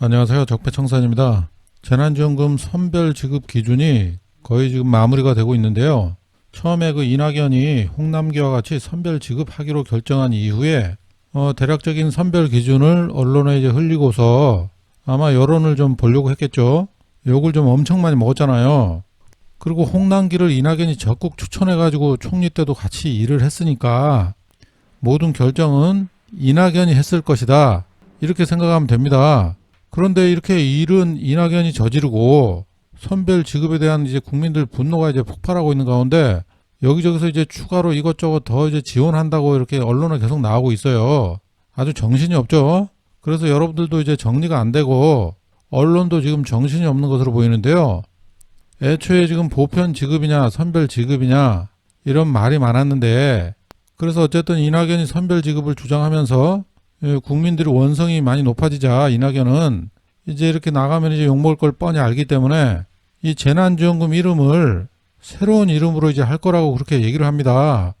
안녕하세요. 적폐청산입니다. 재난지원금 선별 지급 기준이 거의 지금 마무리가 되고 있는데요. 처음에 그 이낙연이 홍남기와 같이 선별 지급하기로 결정한 이후에 대략적인 선별 기준을 언론에 이제 흘리고서 아마 여론을 좀 보려고 했겠죠. 욕을 좀 엄청 많이 먹었잖아요. 그리고 홍남기를 이낙연이 적극 추천해가지고 총리 때도 같이 일을 했으니까 모든 결정은 이낙연이 했을 것이다. 이렇게 생각하면 됩니다. 그런데 이렇게 일은 이낙연이 저지르고 선별 지급에 대한 이제 국민들 분노가 이제 폭발하고 있는 가운데 여기저기서 이제 추가로 이것저것 더 이제 지원한다고 이렇게 언론에 계속 나오고 있어요. 아주 정신이 없죠. 그래서 여러분들도 이제 정리가 안 되고 언론도 지금 정신이 없는 것으로 보이는데요. 애초에 지금 보편 지급이냐 선별 지급이냐 이런 말이 많았는데 그래서 어쨌든 이낙연이 선별 지급을 주장하면서 국민들의 원성이 많이 높아지자 이낙연은 이제 이렇게 나가면 이제 욕먹을 걸 뻔히 알기 때문에 이 재난지원금 이름을 새로운 이름으로 이제 할 거라고 그렇게 얘기를 합니다.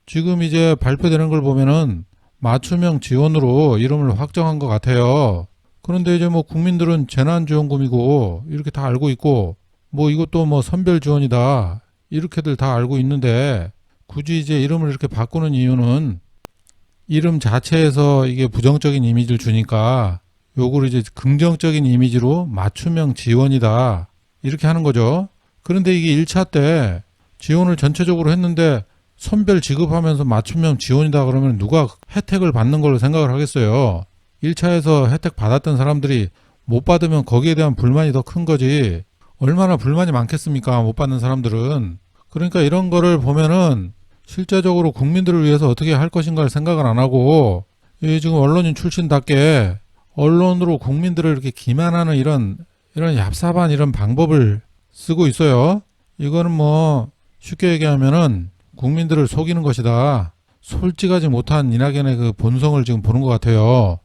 지금 이제 발표되는 걸 보면은 맞춤형 지원으로 이름을 확정한 것 같아요. 그런데 이제 뭐 국민들은 재난지원금이고 이렇게 다 알고 있고 뭐 이것도 뭐 선별 지원이다 이렇게들 다 알고 있는데 굳이 이제 이름을 이렇게 바꾸는 이유는 이름 자체에서 이게 부정적인 이미지를 주니까 요거를 이제 긍정적인 이미지로 맞춤형 지원이다 이렇게 하는 거죠. 그런데 이게 1차 때 지원을 전체적으로 했는데 선별 지급하면서 맞춤형 지원이다 그러면 누가 혜택을 받는 걸로 생각을 하겠어요. 1차에서 혜택 받았던 사람들이 못 받으면 거기에 대한 불만이 더 큰 거지 얼마나 불만이 많겠습니까 못 받는 사람들은. 그러니까 이런 거를 보면은 실제적으로 국민들을 위해서 어떻게 할 것인가를 생각을 안 하고 지금 언론인 출신답게 언론으로 국민들을 이렇게 기만하는 이런 얍삽한 이런 방법을 쓰고 있어요. 이거는 뭐 쉽게 얘기하면은 국민들을 속이는 것이다. 솔직하지 못한 이낙연의 그 본성을 지금 보는 것 같아요.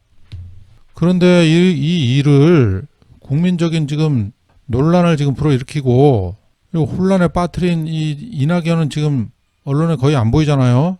그런데 이 일을 국민적인 지금 논란을 지금 불어일으키고 그리고 혼란에 빠뜨린 이 이낙연은 지금 언론에 거의 안 보이잖아요.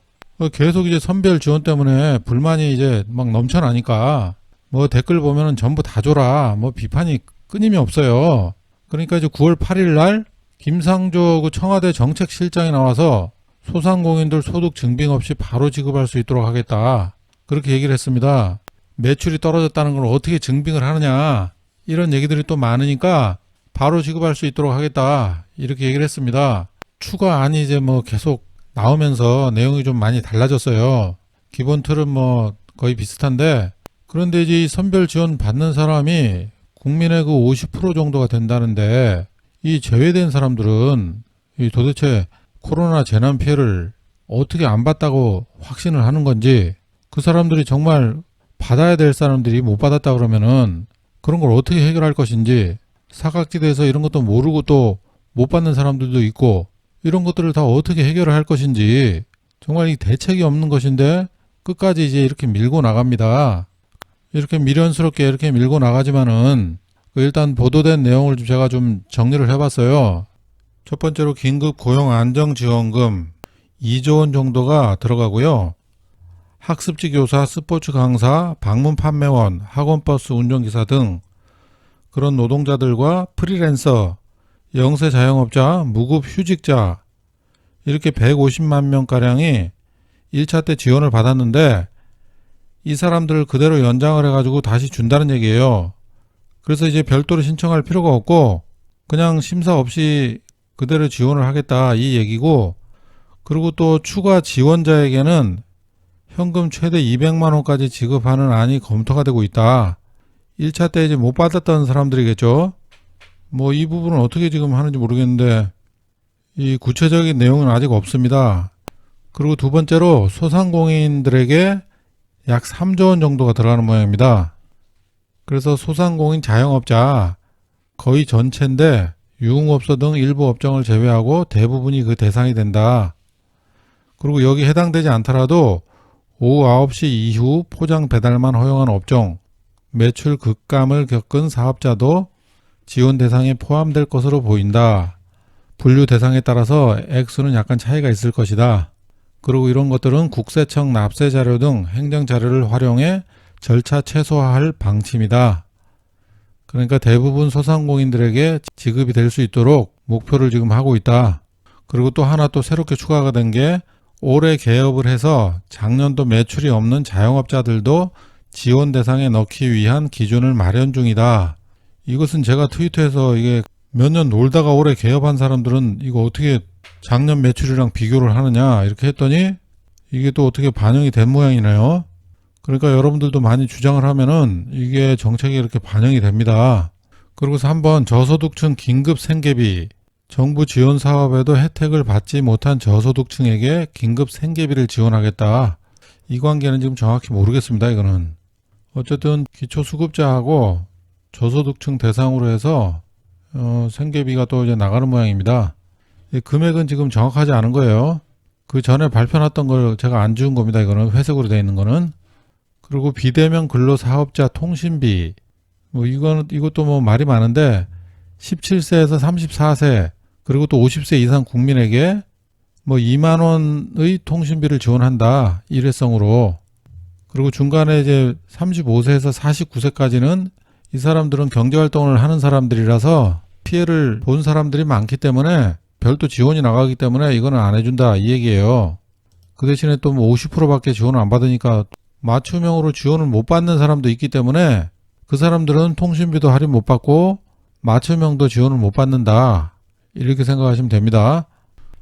계속 이제 선별 지원 때문에 불만이 이제 막 넘쳐나니까 뭐 댓글 보면은 전부 다 줘라 뭐 비판이 끊임이 없어요. 그러니까 이제 9월 8일 날 김상조 그 청와대 정책실장이 나와서 소상공인들 소득 증빙 없이 바로 지급할 수 있도록 하겠다. 그렇게 얘기를 했습니다. 매출이 떨어졌다는 걸 어떻게 증빙을 하느냐 이런 얘기들이 또 많으니까 바로 지급할 수 있도록 하겠다 이렇게 얘기를 했습니다. 추가안이 이제 뭐 계속 나오면서 내용이 좀 많이 달라졌어요. 기본 틀은 뭐 거의 비슷한데 그런데 이제 이 선별 지원 받는 사람이 국민의 그 50% 정도가 된다는데 이 제외된 사람들은 이 도대체 코로나 재난 피해를 어떻게 안 받다고 확신을 하는 건지 그 사람들이 정말 받아야 될 사람들이 못 받았다 그러면은 그런 걸 어떻게 해결할 것인지 사각지대에서 이런 것도 모르고 또 못 받는 사람들도 있고 이런 것들을 다 어떻게 해결을 할 것인지 정말 이 대책이 없는 것인데 끝까지 이제 이렇게 밀고 나갑니다. 이렇게 미련스럽게 이렇게 밀고 나가지만은 일단 보도된 내용을 제가 좀 정리를 해봤어요. 첫 번째로 긴급 고용 안정지원금 2조 원 정도가 들어가고요. 학습지 교사, 스포츠 강사, 방문 판매원, 학원버스 운전기사 등 그런 노동자들과 프리랜서, 영세 자영업자, 무급 휴직자 이렇게 150만 명가량이 1차 때 지원을 받았는데 이 사람들을 그대로 연장을 해가지고 다시 준다는 얘기예요. 그래서 이제 별도로 신청할 필요가 없고 그냥 심사 없이 그대로 지원을 하겠다 이 얘기고 그리고 또 추가 지원자에게는 현금 최대 200만 원까지 지급하는 안이 검토가 되고 있다. 1차 때 이제 못 받았던 사람들이겠죠. 뭐 이 부분은 어떻게 지금 하는지 모르겠는데 이 구체적인 내용은 아직 없습니다. 그리고 두 번째로 소상공인들에게 약 3조 원 정도가 들어가는 모양입니다. 그래서 소상공인 자영업자 거의 전체인데 유흥업소 등 일부 업종을 제외하고 대부분이 그 대상이 된다. 그리고 여기 해당되지 않더라도 오후 9시 이후 포장 배달만 허용한 업종, 매출 급감을 겪은 사업자도 지원 대상에 포함될 것으로 보인다. 분류 대상에 따라서 액수는 약간 차이가 있을 것이다. 그리고 이런 것들은 국세청 납세 자료 등 행정 자료를 활용해 절차 최소화할 방침이다. 그러니까 대부분 소상공인들에게 지급이 될 수 있도록 목표를 지금 하고 있다. 그리고 또 하나 또 새롭게 추가가 된 게 올해 개업을 해서 작년도 매출이 없는 자영업자들도 지원 대상에 넣기 위한 기준을 마련 중이다. 이것은 제가 트위터에서 이게 몇 년 놀다가 올해 개업한 사람들은 이거 어떻게 작년 매출이랑 비교를 하느냐 이렇게 했더니 이게 또 어떻게 반영이 된 모양이네요. 그러니까 여러분들도 많이 주장을 하면은 이게 정책에 이렇게 반영이 됩니다. 그리고서 한번 저소득층 긴급 생계비, 정부 지원 사업에도 혜택을 받지 못한 저소득층에게 긴급 생계비를 지원하겠다. 이 관계는 지금 정확히 모르겠습니다. 이거는 어쨌든 기초수급자하고 저소득층 대상으로 해서 생계비가 또 이제 나가는 모양입니다. 이 금액은 지금 정확하지 않은 거예요. 그 전에 발표났던 걸 제가 안 지운 겁니다. 이거는 회색으로 되어 있는 거는. 그리고 비대면 근로사업자 통신비, 이것도 뭐 말이 많은데 17세에서 34세 그리고 또 50세 이상 국민에게 뭐 2만 원의 통신비를 지원한다. 일회성으로. 그리고 중간에 이제 35세에서 49세까지는 이 사람들은 경제활동을 하는 사람들이라서 피해를 본 사람들이 많기 때문에 별도 지원이 나가기 때문에 이거는 안 해준다 이 얘기예요. 그 대신에 또 뭐 50%밖에 지원을 안 받으니까 맞춤형으로 지원을 못 받는 사람도 있기 때문에 그 사람들은 통신비도 할인 못 받고 맞춤형도 지원을 못 받는다. 이렇게 생각하시면 됩니다.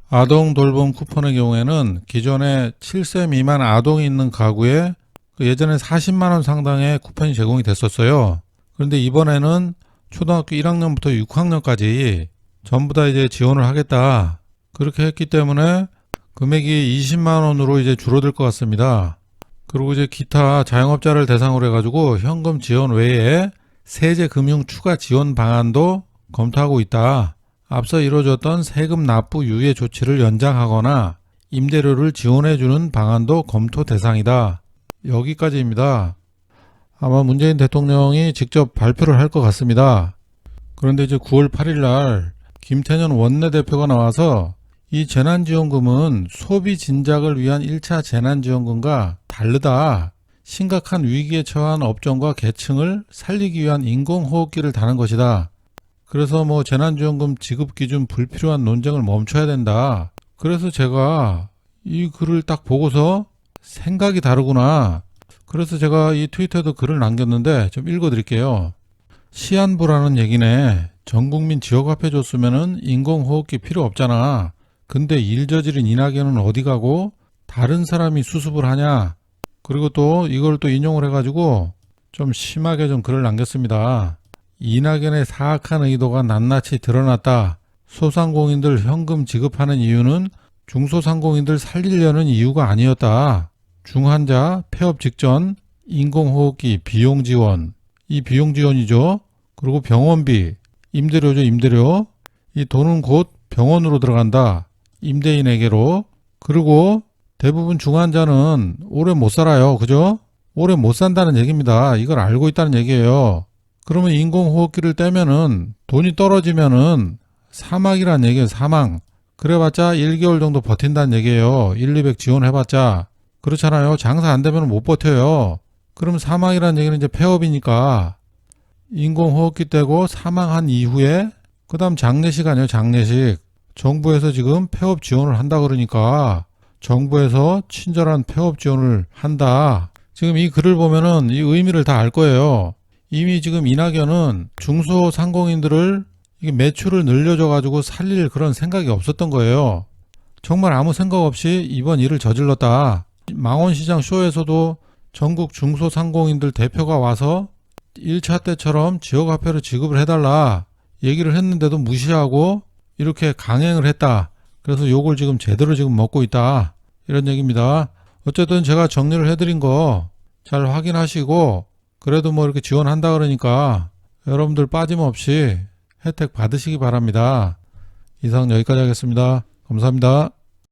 아동 돌봄 쿠폰의 경우에는 기존에 7세 미만 아동이 있는 가구에 예전에 40만 원 상당의 쿠폰이 제공이 됐었어요. 그런데 이번에는 초등학교 1학년부터 6학년까지 전부 다 이제 지원을 하겠다. 그렇게 했기 때문에 금액이 20만 원으로 이제 줄어들 것 같습니다. 그리고 이제 기타 자영업자를 대상으로 해가지고 현금 지원 외에 세제 금융 추가 지원 방안도 검토하고 있다. 앞서 이루어졌던 세금 납부 유예 조치를 연장하거나 임대료를 지원해주는 방안도 검토 대상이다. 여기까지입니다. 아마 문재인 대통령이 직접 발표를 할 것 같습니다. 그런데 이제 9월 8일 날 김태년 원내대표가 나와서 이 재난지원금은 소비 진작을 위한 1차 재난지원금과 다르다. 심각한 위기에 처한 업종과 계층을 살리기 위한 인공호흡기를 다는 것이다. 그래서 뭐 재난지원금 지급 기준 불필요한 논쟁을 멈춰야 된다. 그래서 제가 이 글을 딱 보고서 생각이 다르구나. 그래서 제가 이 트위터에도 글을 남겼는데 좀 읽어드릴게요. 시한부라는 얘기네. 전국민 지역화폐 줬으면은 인공호흡기 필요 없잖아. 근데 일 저지른 이낙연은 어디 가고 다른 사람이 수습을 하냐. 그리고 또 이걸 또 인용을 해가지고 좀 심하게 좀 글을 남겼습니다. 이낙연의 사악한 의도가 낱낱이 드러났다. 소상공인들 현금 지급하는 이유는 중소상공인들 살리려는 이유가 아니었다. 중환자 폐업 직전 인공호흡기 비용 지원, 이 비용 지원이죠. 그리고 병원비, 임대료죠. 임대료. 이 돈은 곧 병원으로 들어간다. 임대인에게로. 그리고 대부분 중환자는 오래 못 살아요. 그죠? 오래 못 산다는 얘기입니다. 이걸 알고 있다는 얘기예요. 그러면 인공호흡기를 떼면은 돈이 떨어지면은 사망이란 얘기예요. 사망. 그래봤자 1개월 정도 버틴다는 얘기예요. 1, 200 지원해봤자. 그렇잖아요. 장사 안 되면 못 버텨요. 그럼 사망이란 얘기는 이제 폐업이니까 인공호흡기 떼고 사망한 이후에 그 다음 장례식 아니에요. 장례식. 정부에서 지금 폐업 지원을 한다 그러니까 정부에서 친절한 폐업 지원을 한다. 지금 이 글을 보면은 이 의미를 다 알 거예요. 이미 지금 이낙연은 중소상공인들을 이게 매출을 늘려줘가지고 살릴 그런 생각이 없었던 거예요. 정말 아무 생각 없이 이번 일을 저질렀다. 망원시장 쇼에서도 전국 중소상공인들 대표가 와서 1차 때처럼 지역화폐로 지급을 해달라 얘기를 했는데도 무시하고 이렇게 강행을 했다. 그래서 욕을 지금 제대로 지금 먹고 있다. 이런 얘기입니다. 어쨌든 제가 정리를 해드린 거 잘 확인하시고 그래도 뭐 이렇게 지원한다 그러니까 여러분들 빠짐없이 혜택 받으시기 바랍니다. 이상 여기까지 하겠습니다. 감사합니다.